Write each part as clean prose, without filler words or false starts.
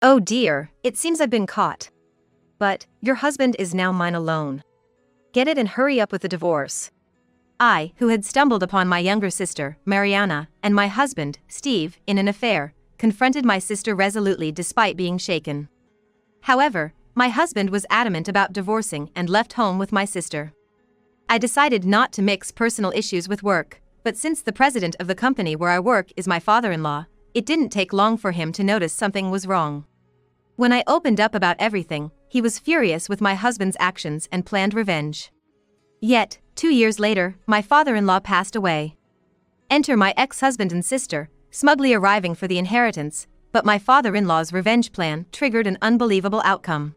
Oh dear, it seems I've been caught. But, your husband is now mine alone. Get it and hurry up with the divorce. I, who had stumbled upon my younger sister, Mariana, and my husband, Steve, in an affair, confronted my sister resolutely despite being shaken. However, my husband was adamant about divorcing and left home with my sister. I decided not to mix personal issues with work, but since the president of the company where I work is my father-in-law, it didn't take long for him to notice something was wrong. When I opened up about everything, he was furious with my husband's actions and planned revenge. Yet, 2 years later, my father-in-law passed away. Enter my ex-husband and sister, smugly arriving for the inheritance, but my father-in-law's revenge plan triggered an unbelievable outcome.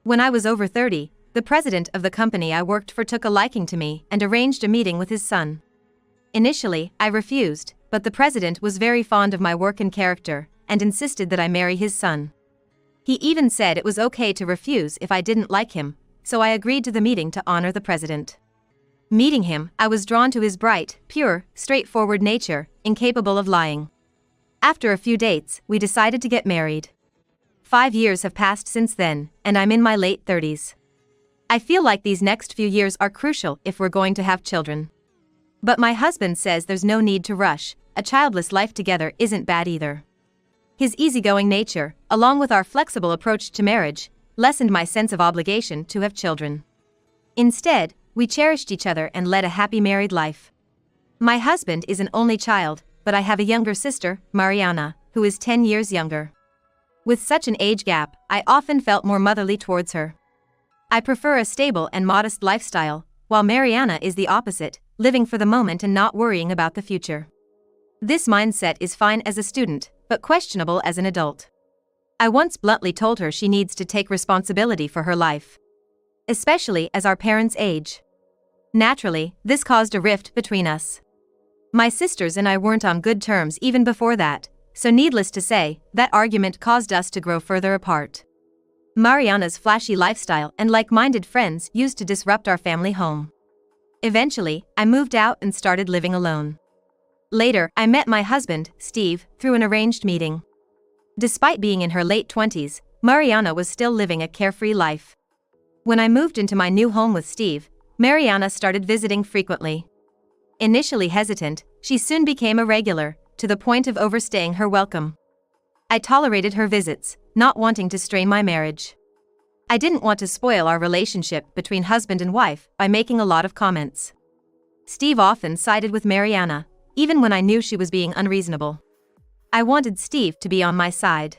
When I was over 30, the president of the company I worked for took a liking to me and arranged a meeting with his son. Initially, I refused, but the president was very fond of my work and character, and insisted that I marry his son. He even said it was okay to refuse if I didn't like him, so I agreed to the meeting to honor the president. Meeting him, I was drawn to his bright, pure, straightforward nature, incapable of lying. After a few dates, we decided to get married. 5 years have passed since then, and I'm in my late 30s. I feel like these next few years are crucial if we're going to have children. But my husband says there's no need to rush, a childless life together isn't bad either. His easygoing nature, along with our flexible approach to marriage, lessened my sense of obligation to have children. Instead, we cherished each other and led a happy married life. My husband is an only child, but I have a younger sister, Mariana, who is 10 years younger. With such an age gap, I often felt more motherly towards her. I prefer a stable and modest lifestyle, while Mariana is the opposite, living for the moment and not worrying about the future. This mindset is fine as a student, but questionable as an adult. I once bluntly told her she needs to take responsibility for her life, especially as our parents age. Naturally, this caused a rift between us. My sisters and I weren't on good terms even before that, so needless to say, that argument caused us to grow further apart. Mariana's flashy lifestyle and like-minded friends used to disrupt our family home. Eventually, I moved out and started living alone. Later, I met my husband, Steve, through an arranged meeting. Despite being in her late 20s, Mariana was still living a carefree life. When I moved into my new home with Steve, Mariana started visiting frequently. Initially hesitant, she soon became a regular, to the point of overstaying her welcome. I tolerated her visits, not wanting to strain my marriage. I didn't want to spoil our relationship between husband and wife by making a lot of comments. Steve often sided with Mariana, even when I knew she was being unreasonable. I wanted Steve to be on my side.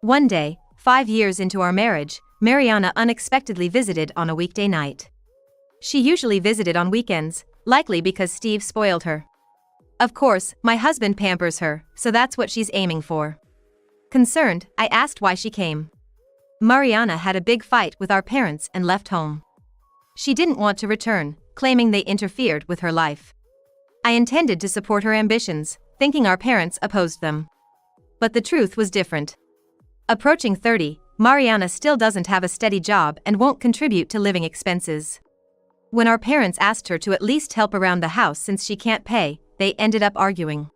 One day, 5 years into our marriage, Mariana unexpectedly visited on a weekday night. She usually visited on weekends, likely because Steve spoiled her. Of course, my husband pampers her, so that's what she's aiming for. Concerned, I asked why she came. Mariana had a big fight with our parents and left home. She didn't want to return, claiming they interfered with her life. I intended to support her ambitions, thinking our parents opposed them. But the truth was different. Approaching 30, Mariana still doesn't have a steady job and won't contribute to living expenses. When our parents asked her to at least help around the house since she can't pay, they ended up arguing.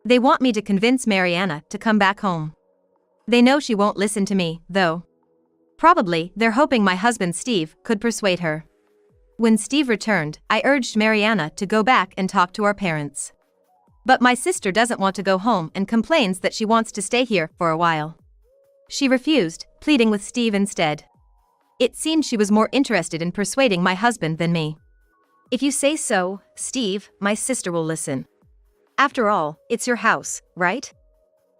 They want me to convince Mariana to come back home. They know she won't listen to me, though. Probably, they're hoping my husband Steve could persuade her. When Steve returned, I urged Mariana to go back and talk to our parents. But my sister doesn't want to go home and complains that she wants to stay here for a while. She refused, pleading with Steve instead. It seemed she was more interested in persuading my husband than me. If you say so, Steve, my sister will listen. After all, it's your house, right?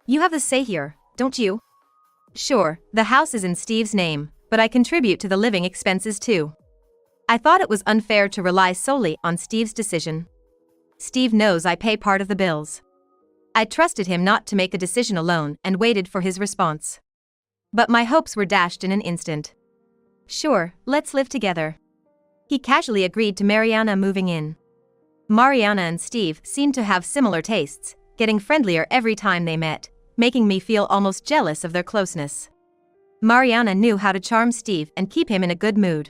You have the say here, don't you? Sure, the house is in Steve's name, but I contribute to the living expenses too. I thought it was unfair to rely solely on Steve's decision. Steve knows I pay part of the bills. I trusted him not to make a decision alone and waited for his response. But my hopes were dashed in an instant. Sure, let's live together. He casually agreed to Mariana moving in. Mariana and Steve seemed to have similar tastes, getting friendlier every time they met, making me feel almost jealous of their closeness. Mariana knew how to charm Steve and keep him in a good mood.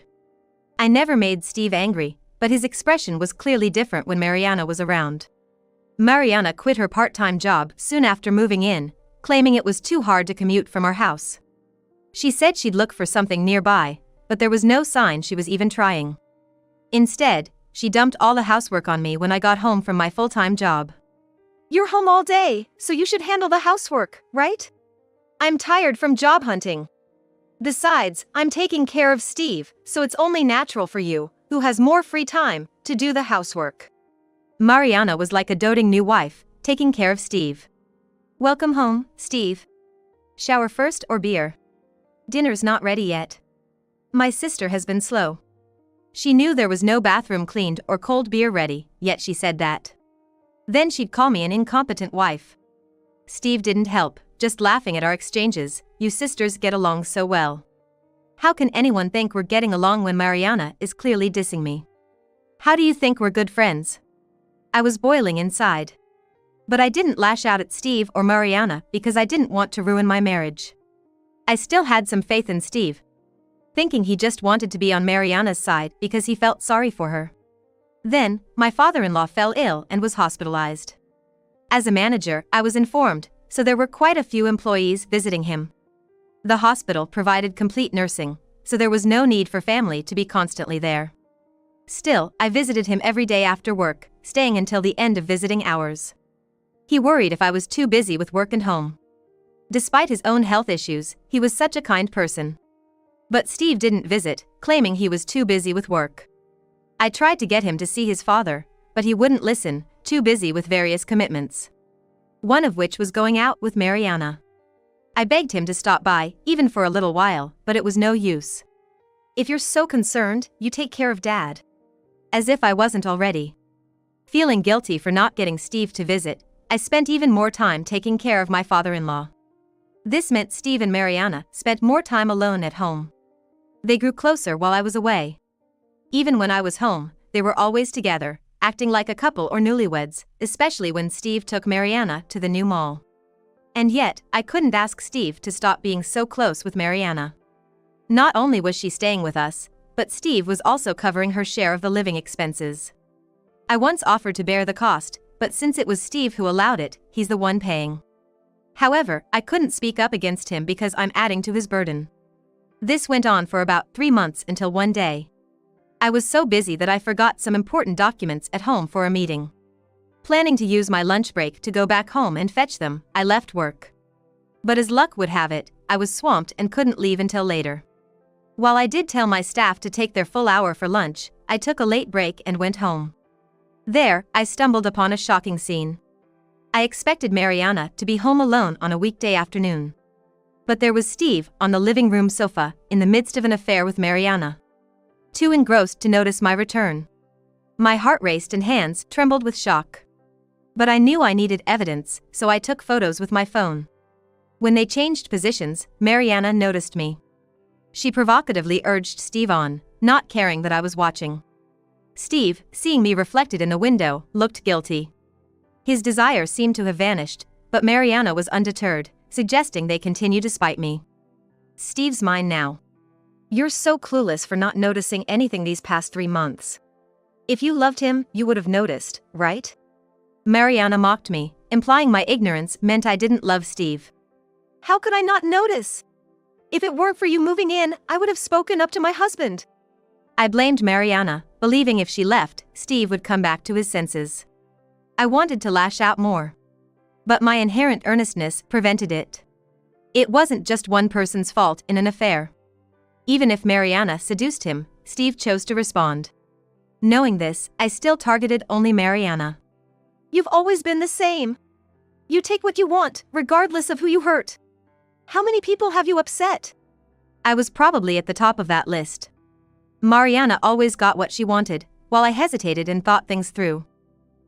I never made Steve angry, but his expression was clearly different when Mariana was around. Mariana quit her part-time job soon after moving in, claiming it was too hard to commute from our house. She said she'd look for something nearby, but there was no sign she was even trying. Instead, she dumped all the housework on me when I got home from my full-time job. "You're home all day, so you should handle the housework, right? I'm tired from job hunting. Besides, I'm taking care of Steve, so it's only natural for you, who has more free time, to do the housework." Mariana was like a doting new wife, taking care of Steve. "Welcome home, Steve. Shower first or beer? Dinner's not ready yet." My sister has been slow. She knew there was no bathroom cleaned or cold beer ready, yet she said that. Then she'd call me an incompetent wife. Steve didn't help, just laughing at our exchanges. "You sisters get along so well. How can anyone think we're getting along when Mariana is clearly dissing me? How do you think we're good friends?" I was boiling inside. But I didn't lash out at Steve or Mariana because I didn't want to ruin my marriage. I still had some faith in Steve, thinking he just wanted to be on Mariana's side because he felt sorry for her. Then, my father-in-law fell ill and was hospitalized. As a manager, I was informed, so there were quite a few employees visiting him. The hospital provided complete nursing, so there was no need for family to be constantly there. Still, I visited him every day after work, staying until the end of visiting hours. He worried if I was too busy with work and home. Despite his own health issues, he was such a kind person. But Steve didn't visit, claiming he was too busy with work. I tried to get him to see his father, but he wouldn't listen, too busy with various commitments. One of which was going out with Mariana. I begged him to stop by, even for a little while, but it was no use. "If you're so concerned, you take care of Dad." As if I wasn't already. Feeling guilty for not getting Steve to visit, I spent even more time taking care of my father-in-law. This meant Steve and Mariana spent more time alone at home. They grew closer while I was away. Even when I was home, they were always together, acting like a couple or newlyweds, especially when Steve took Mariana to the new mall. And yet, I couldn't ask Steve to stop being so close with Mariana. Not only was she staying with us, but Steve was also covering her share of the living expenses. I once offered to bear the cost, but since it was Steve who allowed it, he's the one paying. However, I couldn't speak up against him because I'm adding to his burden. This went on for about 3 months until one day. I was so busy that I forgot some important documents at home for a meeting. Planning to use my lunch break to go back home and fetch them, I left work. But as luck would have it, I was swamped and couldn't leave until later. While I did tell my staff to take their full hour for lunch, I took a late break and went home. There, I stumbled upon a shocking scene. I expected Mariana to be home alone on a weekday afternoon. But there was Steve on the living room sofa, in the midst of an affair with Mariana. Too engrossed to notice my return. My heart raced and hands trembled with shock. But I knew I needed evidence, so I took photos with my phone. When they changed positions, Mariana noticed me. She provocatively urged Steve on, not caring that I was watching. Steve, seeing me reflected in the window, looked guilty. His desire seemed to have vanished, but Mariana was undeterred, suggesting they continue to spite me. "Steve's mine now. You're so clueless for not noticing anything these past 3 months. If you loved him, you would have noticed, right?" Mariana mocked me, implying my ignorance meant I didn't love Steve. "How could I not notice? If it weren't for you moving in, I would have spoken up to my husband." I blamed Mariana, believing if she left, Steve would come back to his senses. I wanted to lash out more. But my inherent earnestness prevented it. It wasn't just one person's fault in an affair. Even if Mariana seduced him, Steve chose to respond. Knowing this, I still targeted only Mariana. "You've always been the same. You take what you want, regardless of who you hurt. How many people have you upset?" I was probably at the top of that list. Mariana always got what she wanted, while I hesitated and thought things through.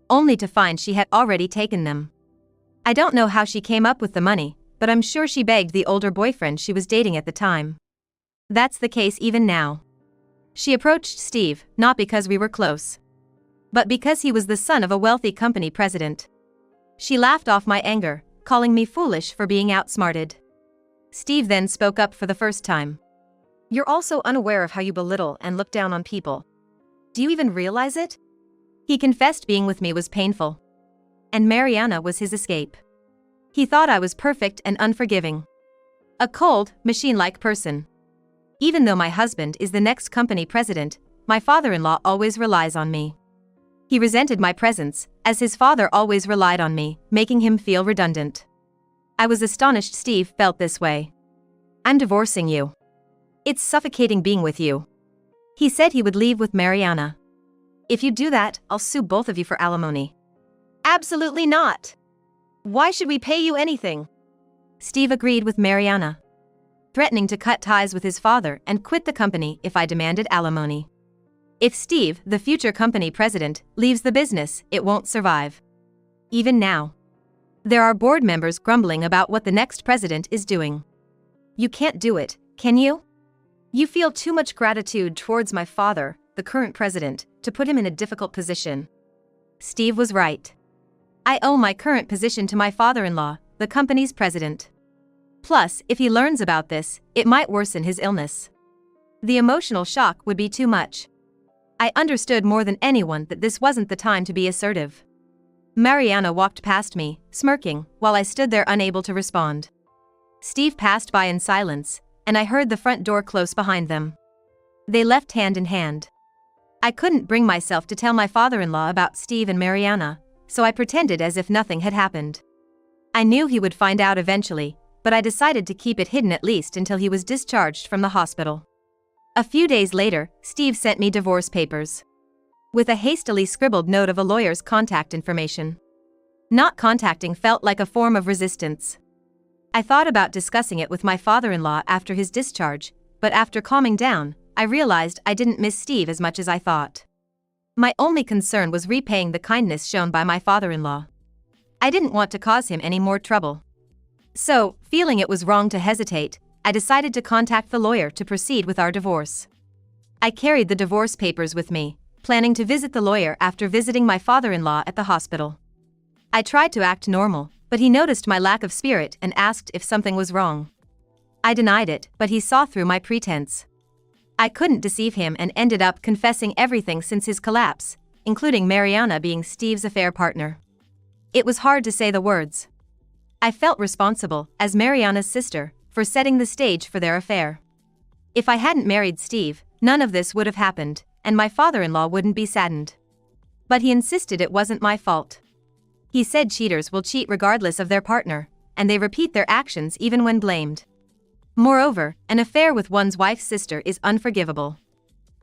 Only to find she had already taken them. I don't know how she came up with the money, but I'm sure she begged the older boyfriend she was dating at the time. That's the case even now. She approached Steve, not because we were close, but because he was the son of a wealthy company president. She laughed off my anger, calling me foolish for being outsmarted. Steve then spoke up for the first time. "You're also unaware of how you belittle and look down on people. Do you even realize it?" He confessed being with me was painful. And Mariana was his escape. He thought I was perfect and unforgiving. A cold, machine-like person. Even though my husband is the next company president, my father-in-law always relies on me. He resented my presence, as his father always relied on me, making him feel redundant. I was astonished Steve felt this way. I'm divorcing you. It's suffocating being with you. He said he would leave with Mariana. If you do that, I'll sue both of you for alimony. Absolutely not. Why should we pay you anything? Steve agreed with Mariana, threatening to cut ties with his father and quit the company if I demanded alimony. If Steve, the future company president, leaves the business, it won't survive. Even now, there are board members grumbling about what the next president is doing. You can't do it, can you? You feel too much gratitude towards my father, the current president, to put him in a difficult position. Steve was right. I owe my current position to my father-in-law, the company's president. Plus, if he learns about this, it might worsen his illness. The emotional shock would be too much. I understood more than anyone that this wasn't the time to be assertive. Mariana walked past me, smirking, while I stood there unable to respond. Steve passed by in silence, and I heard the front door close behind them. They left hand in hand. I couldn't bring myself to tell my father-in-law about Steve and Mariana, so I pretended as if nothing had happened. I knew he would find out eventually, but I decided to keep it hidden at least until he was discharged from the hospital. A few days later, Steve sent me divorce papers, with a hastily scribbled note of a lawyer's contact information. Not contacting felt like a form of resistance. I thought about discussing it with my father-in-law after his discharge, but after calming down, I realized I didn't miss Steve as much as I thought. My only concern was repaying the kindness shown by my father-in-law. I didn't want to cause him any more trouble. So, feeling it was wrong to hesitate, I decided to contact the lawyer to proceed with our divorce. I carried the divorce papers with me, planning to visit the lawyer after visiting my father-in-law at the hospital. I tried to act normal, but he noticed my lack of spirit and asked if something was wrong. I denied it, but he saw through my pretense. I couldn't deceive him and ended up confessing everything since his collapse, including Mariana being Steve's affair partner. It was hard to say the words. I felt responsible, as Mariana's sister, for setting the stage for their affair. If I hadn't married Steve, none of this would have happened, and my father-in-law wouldn't be saddened. But he insisted it wasn't my fault. He said cheaters will cheat regardless of their partner, and they repeat their actions even when blamed. Moreover, an affair with one's wife's sister is unforgivable.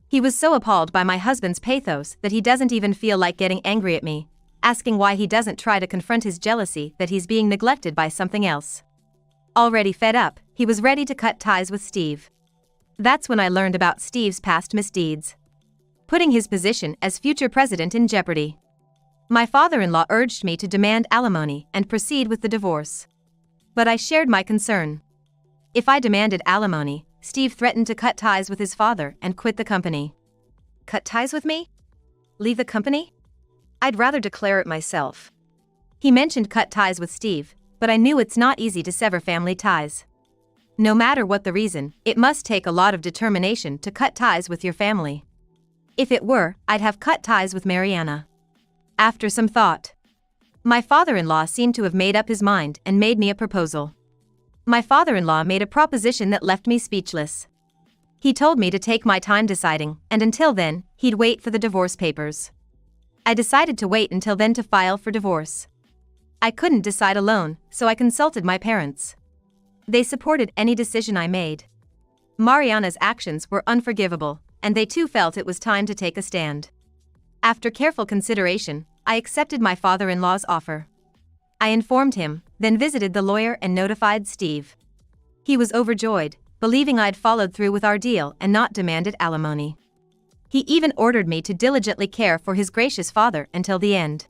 He was so appalled by my husband's pathos that he doesn't even feel like getting angry at me, asking why he doesn't try to confront his jealousy that he's being neglected by something else. Already fed up, he was ready to cut ties with Steve. That's when I learned about Steve's past misdeeds, putting his position as future president in jeopardy. My father-in-law urged me to demand alimony and proceed with the divorce. But I shared my concern. If I demanded alimony, Steve threatened to cut ties with his father and quit the company. Cut ties with me? Leave the company? I'd rather declare it myself. He mentioned cut ties with Steve, but I knew it's not easy to sever family ties. No matter what the reason, it must take a lot of determination to cut ties with your family. If it were, I'd have cut ties with Mariana. After some thought, my father-in-law seemed to have made up his mind and made me a proposal. My father-in-law made a proposition that left me speechless. He told me to take my time deciding, and until then, he'd wait for the divorce papers. I decided to wait until then to file for divorce. I couldn't decide alone, so I consulted my parents. They supported any decision I made. Mariana's actions were unforgivable, and they too felt it was time to take a stand. After careful consideration, I accepted my father-in-law's offer. I informed him, then visited the lawyer and notified Steve. He was overjoyed, believing I'd followed through with our deal and not demanded alimony. He even ordered me to diligently care for his gracious father until the end.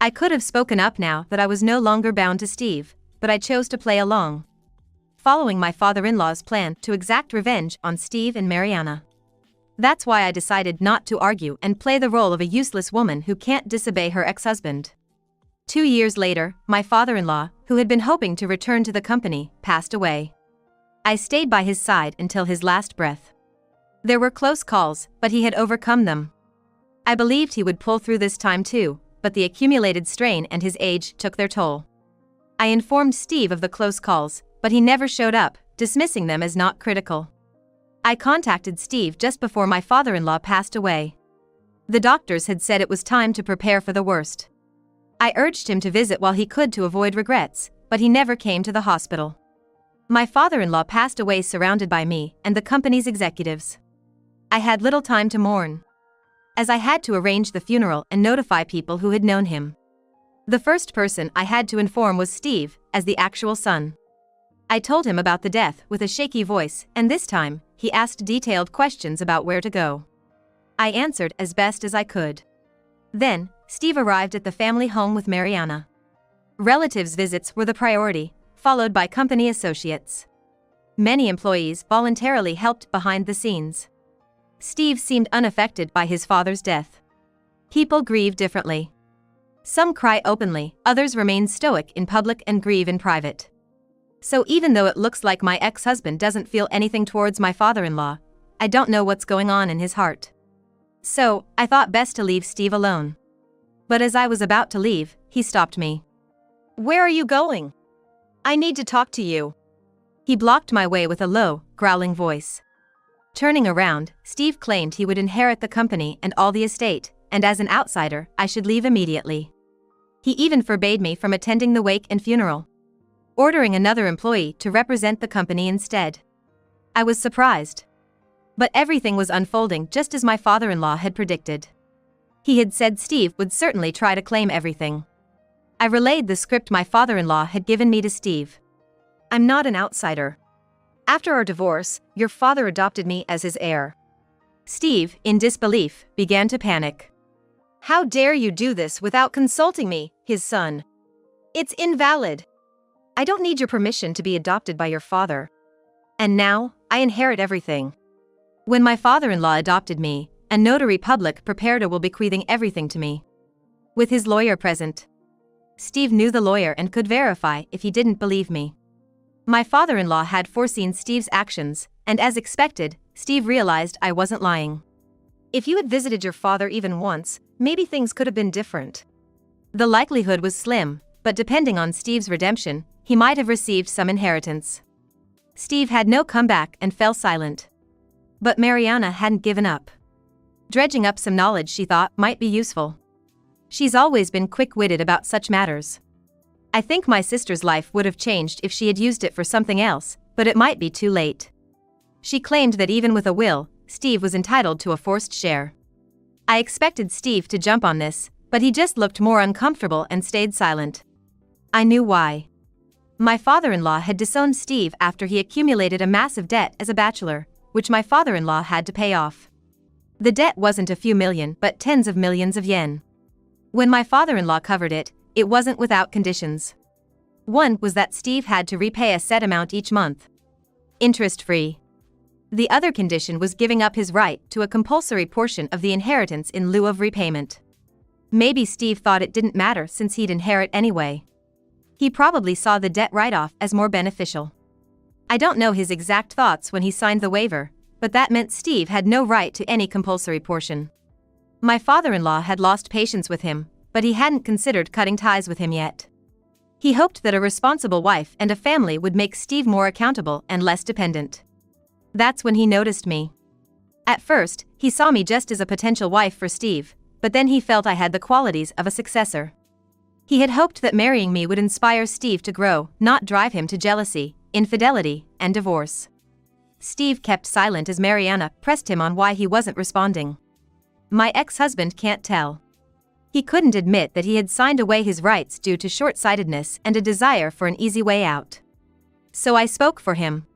I could have spoken up now that I was no longer bound to Steve, but I chose to play along, following my father-in-law's plan to exact revenge on Steve and Mariana. That's why I decided not to argue and play the role of a useless woman who can't disobey her ex-husband. 2 years later, my father-in-law, who had been hoping to return to the company, passed away. I stayed by his side until his last breath. There were close calls, but he had overcome them. I believed he would pull through this time too, but the accumulated strain and his age took their toll. I informed Steve of the close calls, but he never showed up, dismissing them as not critical. I contacted Steve just before my father-in-law passed away. The doctors had said it was time to prepare for the worst. I urged him to visit while he could to avoid regrets, but he never came to the hospital. My father-in-law passed away surrounded by me and the company's executives. I had little time to mourn, as I had to arrange the funeral and notify people who had known him. The first person I had to inform was Steve, as the actual son. I told him about the death with a shaky voice, and this time, he asked detailed questions about where to go. I answered as best as I could. Then, Steve arrived at the family home with Mariana. Relatives' visits were the priority, followed by company associates. Many employees voluntarily helped behind the scenes. Steve seemed unaffected by his father's death. People grieve differently. Some cry openly, others remain stoic in public and grieve in private. So even though it looks like my ex-husband doesn't feel anything towards my father-in-law, I don't know what's going on in his heart. So, I thought best to leave Steve alone. But as I was about to leave, he stopped me. "Where are you going? I need to talk to you." He blocked my way with a low, growling voice. Turning around, Steve claimed he would inherit the company and all the estate, and as an outsider, I should leave immediately. He even forbade me from attending the wake and funeral, ordering another employee to represent the company instead. I was surprised. But everything was unfolding just as my father-in-law had predicted. He had said Steve would certainly try to claim everything. I relayed the script my father-in-law had given me to Steve. "I'm not an outsider. After our divorce, your father adopted me as his heir." Steve, in disbelief, began to panic. "How dare you do this without consulting me, his son? It's invalid. I don't need your permission to be adopted by your father. And now, I inherit everything." When my father-in-law adopted me, a notary public prepared a will bequeathing everything to me, with his lawyer present. Steve knew the lawyer and could verify if he didn't believe me. My father-in-law had foreseen Steve's actions, and as expected, Steve realized I wasn't lying. "If you had visited your father even once, maybe things could have been different." The likelihood was slim, but depending on Steve's redemption, he might have received some inheritance. Steve had no comeback and fell silent. But Mariana hadn't given up. Dredging up some knowledge she thought might be useful. She's always been quick-witted about such matters. I think my sister's life would have changed if she had used it for something else, but it might be too late. She claimed that even with a will, Steve was entitled to a forced share. I expected Steve to jump on this, but he just looked more uncomfortable and stayed silent. I knew why. My father-in-law had disowned Steve after he accumulated a massive debt as a bachelor, which my father-in-law had to pay off. The debt wasn't a few million but tens of millions of yen. When my father-in-law covered it, it wasn't without conditions. One was that Steve had to repay a set amount each month, interest-free. The other condition was giving up his right to a compulsory portion of the inheritance in lieu of repayment. Maybe Steve thought it didn't matter since he'd inherit anyway. He probably saw the debt write-off as more beneficial. I don't know his exact thoughts when he signed the waiver, but that meant Steve had no right to any compulsory portion. My father-in-law had lost patience with him, but he hadn't considered cutting ties with him yet. He hoped that a responsible wife and a family would make Steve more accountable and less dependent. That's when he noticed me. At first, he saw me just as a potential wife for Steve, but then he felt I had the qualities of a successor. He had hoped that marrying me would inspire Steve to grow, not drive him to jealousy, infidelity, and divorce. Steve kept silent as Mariana pressed him on why he wasn't responding. My ex-husband can't tell. He couldn't admit that he had signed away his rights due to short-sightedness and a desire for an easy way out. So I spoke for him.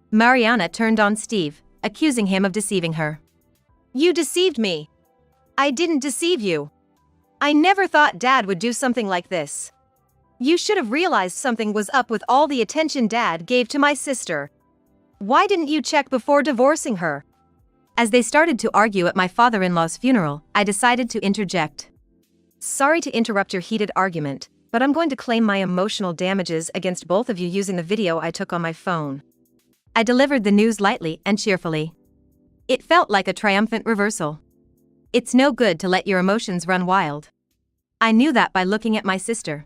Mariana turned on Steve, accusing him of deceiving her. "You deceived me. I didn't deceive you. I never thought Dad would do something like this. You should have realized something was up with all the attention Dad gave to my sister. Why didn't you check before divorcing her?" As they started to argue at my father-in-law's funeral, I decided to interject. "Sorry to interrupt your heated argument, but I'm going to claim my emotional damages against both of you using the video I took on my phone." I delivered the news lightly and cheerfully. It felt like a triumphant reversal. It's no good to let your emotions run wild. I knew that by looking at my sister.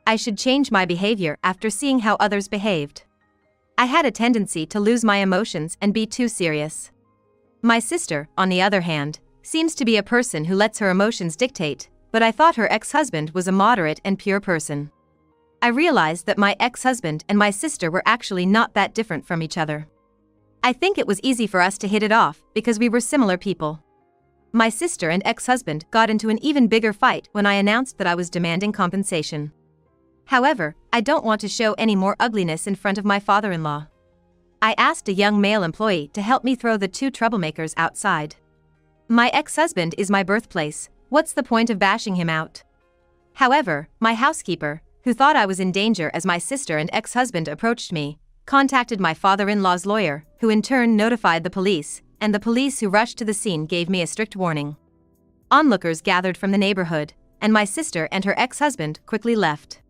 I should change my behavior after seeing how others behaved. I had a tendency to lose my emotions and be too serious. My sister, on the other hand, seems to be a person who lets her emotions dictate, but I thought her ex-husband was a moderate and pure person. I realized that my ex-husband and my sister were actually not that different from each other. I think it was easy for us to hit it off because we were similar people. My sister and ex-husband got into an even bigger fight when I announced that I was demanding compensation. However, I don't want to show any more ugliness in front of my father-in-law. I asked a young male employee to help me throw the two troublemakers outside. My ex-husband is my birthplace, what's the point of bashing him out? However, my housekeeper, who thought I was in danger as my sister and ex-husband approached me, contacted my father-in-law's lawyer, who in turn notified the police, and the police who rushed to the scene gave me a strict warning. Onlookers gathered from the neighborhood, and my sister and her ex-husband quickly left.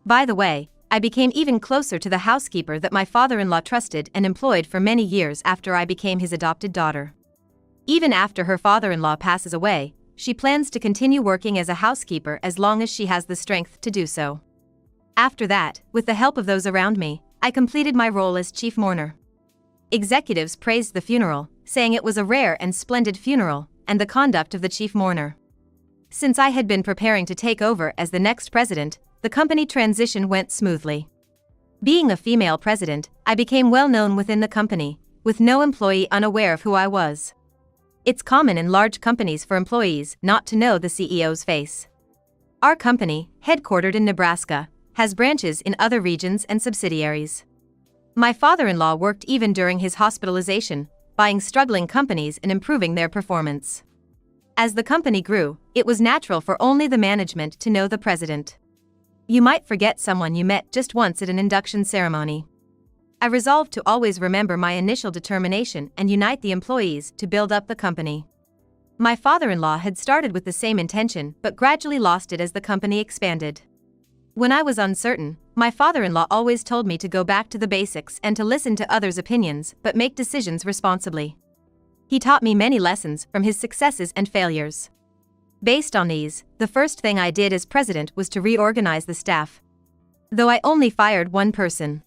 By the way, I became even closer to the housekeeper that my father-in-law trusted and employed for many years after I became his adopted daughter. Even after her father-in-law passes away, she plans to continue working as a housekeeper as long as she has the strength to do so. After that, with the help of those around me, I completed my role as chief mourner. Executives praised the funeral, saying it was a rare and splendid funeral, and the conduct of the chief mourner. Since I had been preparing to take over as the next president, the company transition went smoothly. Being a female president, I became well known within the company, with no employee unaware of who I was. It's common in large companies for employees not to know the CEO's face. Our company, headquartered in Nebraska, has branches in other regions and subsidiaries. My father-in-law worked even during his hospitalization, buying struggling companies and improving their performance. As the company grew, it was natural for only the management to know the president. You might forget someone you met just once at an induction ceremony. I resolved to always remember my initial determination and unite the employees to build up the company. My father-in-law had started with the same intention but gradually lost it as the company expanded. When I was uncertain, my father-in-law always told me to go back to the basics and to listen to others' opinions but make decisions responsibly. He taught me many lessons from his successes and failures. Based on these, the first thing I did as president was to reorganize the staff. Though I only fired one person.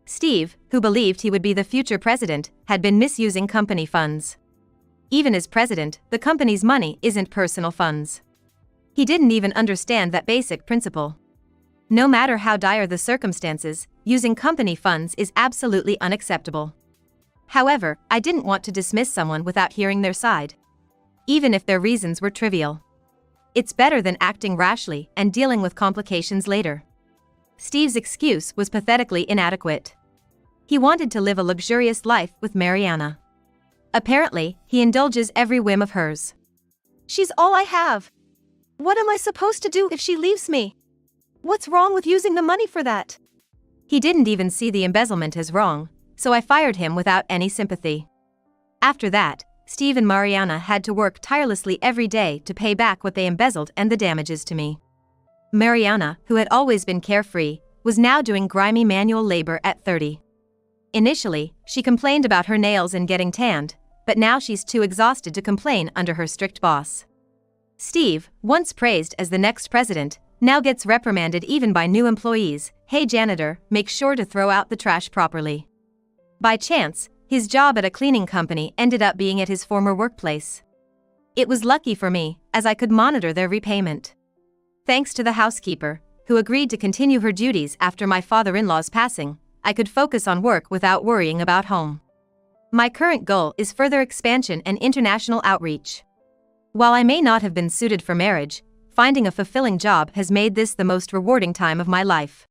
Steve, who believed he would be the future president, had been misusing company funds. Even as president, the company's money isn't personal funds. He didn't even understand that basic principle. No matter how dire the circumstances, using company funds is absolutely unacceptable. However, I didn't want to dismiss someone without hearing their side, even if their reasons were trivial. It's better than acting rashly and dealing with complications later. Steve's excuse was pathetically inadequate. He wanted to live a luxurious life with Mariana. Apparently, he indulges every whim of hers. She's all I have. What am I supposed to do if she leaves me? What's wrong with using the money for that? He didn't even see the embezzlement as wrong, so I fired him without any sympathy. After that, Steve and Mariana had to work tirelessly every day to pay back what they embezzled and the damages to me. Mariana, who had always been carefree, was now doing grimy manual labor at 30. Initially, she complained about her nails and getting tanned, but now she's too exhausted to complain under her strict boss. Steve, once praised as the next president, now gets reprimanded even by new employees. Hey janitor, make sure to throw out the trash properly. By chance, his job at a cleaning company ended up being at his former workplace. It was lucky for me, as I could monitor their repayment. Thanks to the housekeeper, who agreed to continue her duties after my father-in-law's passing, I could focus on work without worrying about home. My current goal is further expansion and international outreach. While I may not have been suited for marriage, finding a fulfilling job has made this the most rewarding time of my life.